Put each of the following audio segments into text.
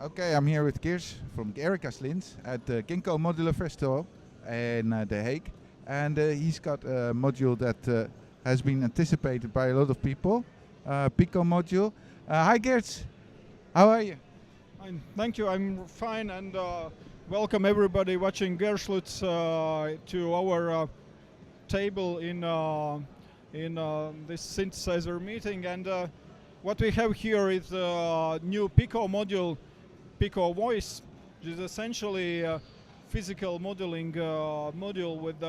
Okay, I'm here with Girts from Erica Synths at the Ginko Modular Festival in The Hague. And he's got a module that has been anticipated by a lot of people, Pico module. Hi Girts, how are you? Thank you, I'm fine, and welcome everybody watching Gerschlutz to our table in this synthesizer meeting. And what we have here is a new Pico module, Pico Voice, which is essentially a physical modeling module with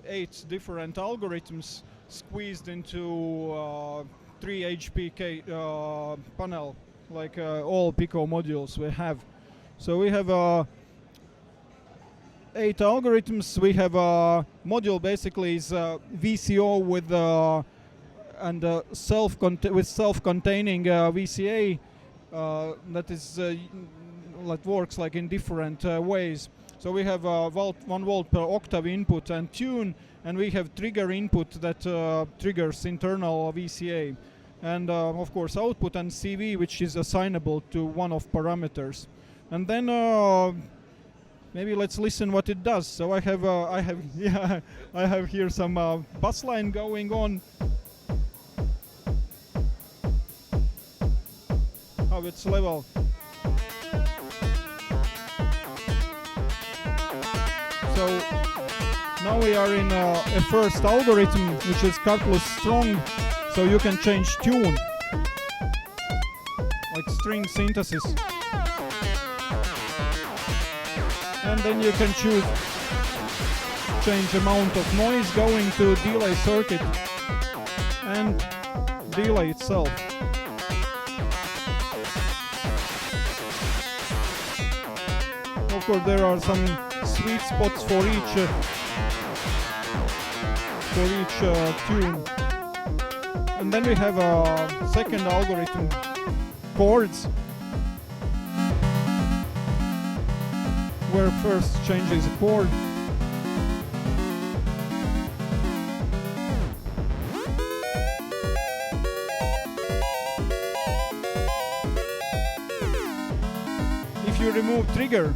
8 different algorithms squeezed into 3 HPK panel, like all Pico modules we have. So we have 8 algorithms. We have a module basically is VCO with self-containing VCA that works like in different ways. So we have 1 volt per octave input and tune, and we have trigger input that triggers internal VCA, and of course output and CV, which is assignable to one of parameters. And then maybe let's listen what it does. So I have here some bus line going on. How it's level. So now we are in a first algorithm, which is calculus strong, so you can change tune, like string synthesis. And then you can change amount of noise going to delay circuit and delay itself. Of course, there are some sweet spots for each tune. And then we have a second algorithm, chords, where first changes a chord. If you remove trigger,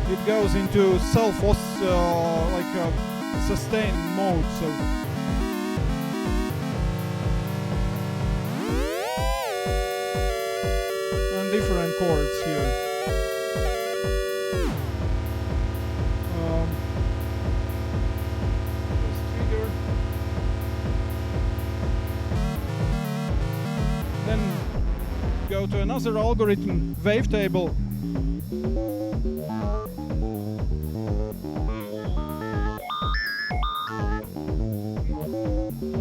it goes into like a sustained mode. So and different chords here. Trigger. Then go to another algorithm, wavetable.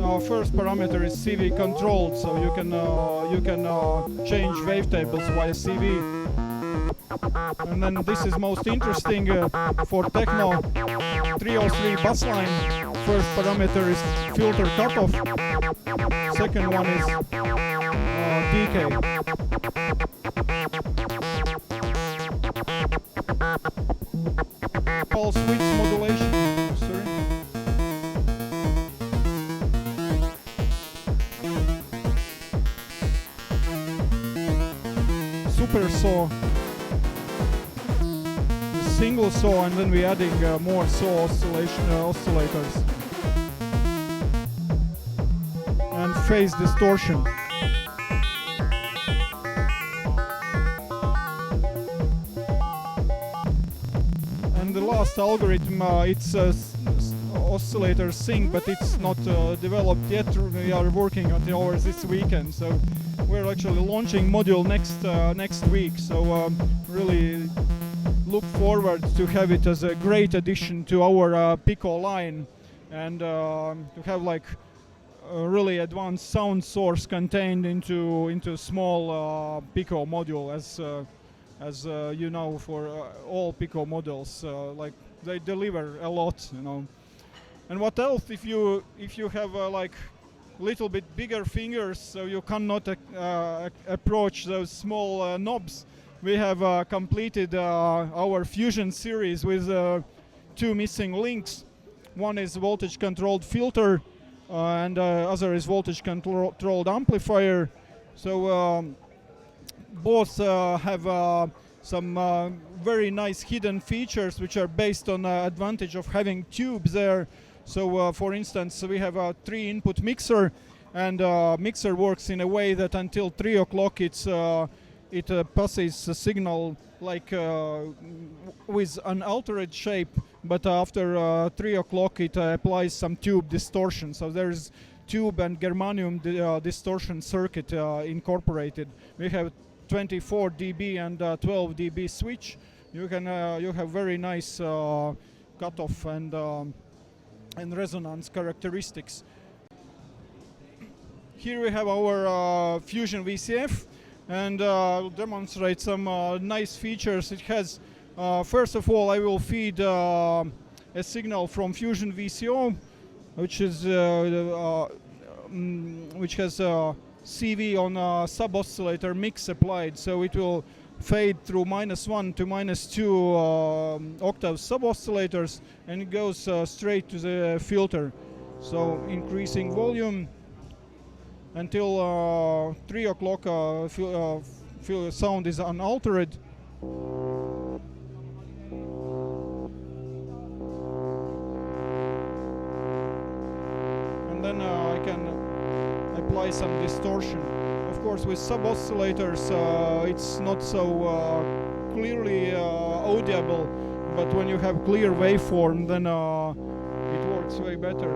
Our first parameter is CV controlled, so you can change wavetables via CV. And then this is most interesting for techno 303 bus line. First parameter is filter cutoff. Second one is decay. Pulse width modulation. Sorry. Super saw, the single saw, and then we're adding more saw oscillators and phase distortion. And the last algorithm, it's oscillator sync, but it's not developed yet. We are working on it over this weekend, so we're actually launching module next week. So really look forward to have it as a great addition to our Pico line, and to have like a really advanced sound source contained into small Pico module, as you know, for all Pico models, like they deliver a lot, you know. And what else if you have like little bit bigger fingers, so you cannot approach those small knobs? We have completed our Fusion series with 2 missing links. One is voltage controlled filter, and other is voltage controlled amplifier. So both have some very nice hidden features which are based on advantage of having tubes there. So for instance, we have a 3-input mixer, and mixer works in a way that until 3 o'clock it passes a signal like with an altered shape, but after 3 o'clock it applies some tube distortion. So there's tube and germanium distortion circuit incorporated. We have 24 dB and 12 dB switch. You have very nice cutoff and resonance characteristics. Here we have our Fusion VCF, and I'll demonstrate some nice features it has. First of all, I will feed a signal from Fusion VCO, which has CV on a sub-oscillator mix applied, so it will fade through -1 to -2 octave sub-oscillators, and it goes straight to the filter. So increasing volume until 3 o'clock sound is unaltered. And then I can apply some distortion. Of course, with sub-oscillators it's not so clearly audible, but when you have clear waveform, then it works way better.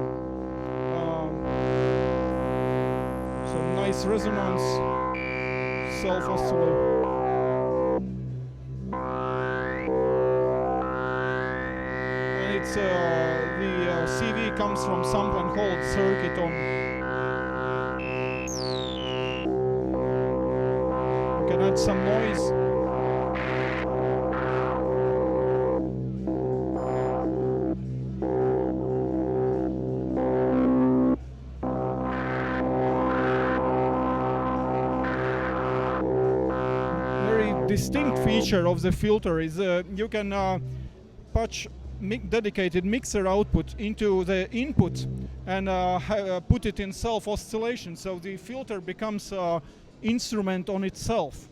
Some nice resonance, self-oscillate. And it's the CV comes from sample and hold circuit on. You can add some noise. Distinct feature of the filter is you can patch dedicated mixer output into the input and put it in self-oscillation, so the filter becomes an instrument on itself.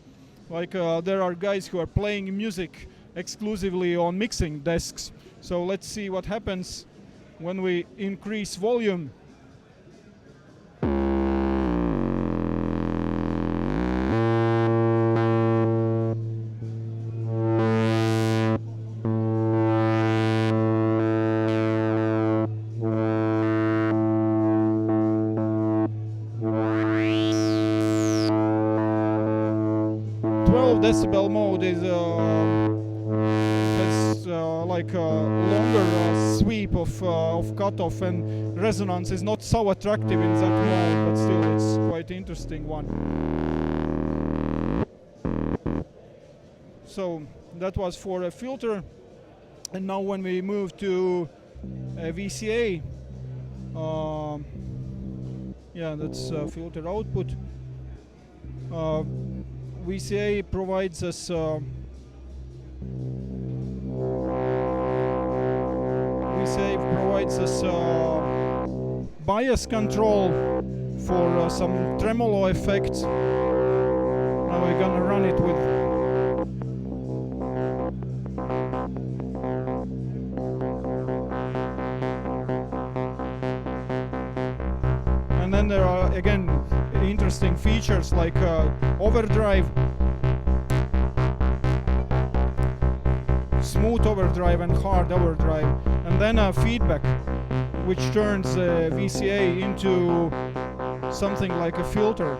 Like there are guys who are playing music exclusively on mixing desks. So let's see what happens when we increase volume. 12 decibel mode is has like a longer sweep of cutoff, and resonance is not so attractive in that mode, but still it's quite interesting one. So that was for a filter, and now when we move to a VCA, yeah, that's filter output. VCA provides us bias control for some tremolo effect. Now we're gonna run it with and then there are again interesting features like overdrive, smooth overdrive and hard overdrive, and then feedback, which turns VCA into something like a filter.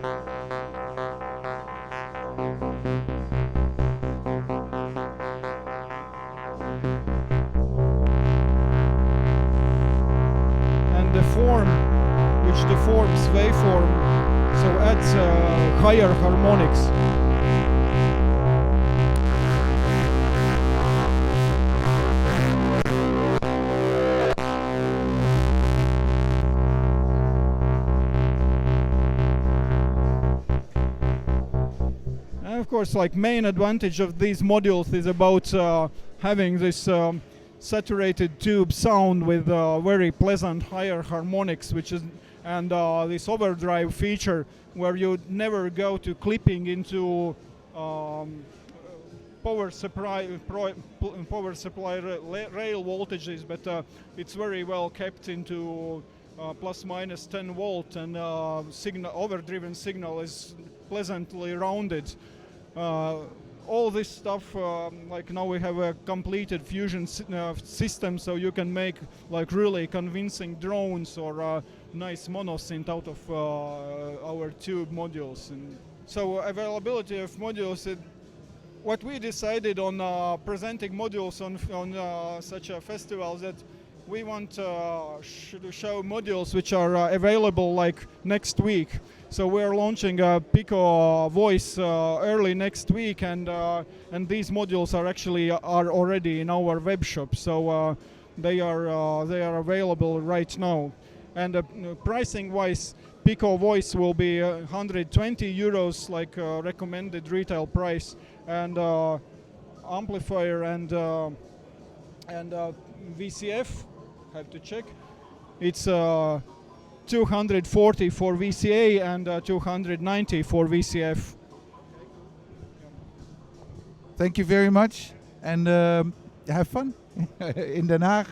And the form, which deforms waveform, so adds higher harmonics. And of course, like main advantage of these modules is about having this saturated tube sound with very pleasant higher harmonics, which is and this overdrive feature where you never go to clipping into power supply rail voltages, but it's very well kept into plus minus 10 volt, and overdriven signal is pleasantly rounded. All this stuff, like now we have a completed fusion system, so you can make like really convincing drones or nice monosynth out of our tube modules. And so availability of modules, what we decided on presenting modules on such a festival, that we want to show modules which are available like next week. So we're launching a Pico Voice early next week, and these modules are already in our web shop. So they are available right now. And pricing wise, Pico Voice will be 120 euros, like recommended retail price, and amplifier and VCF, have to check. It's 240 for VCA and 290 for VCF. Thank you very much, and have fun in Den Haag.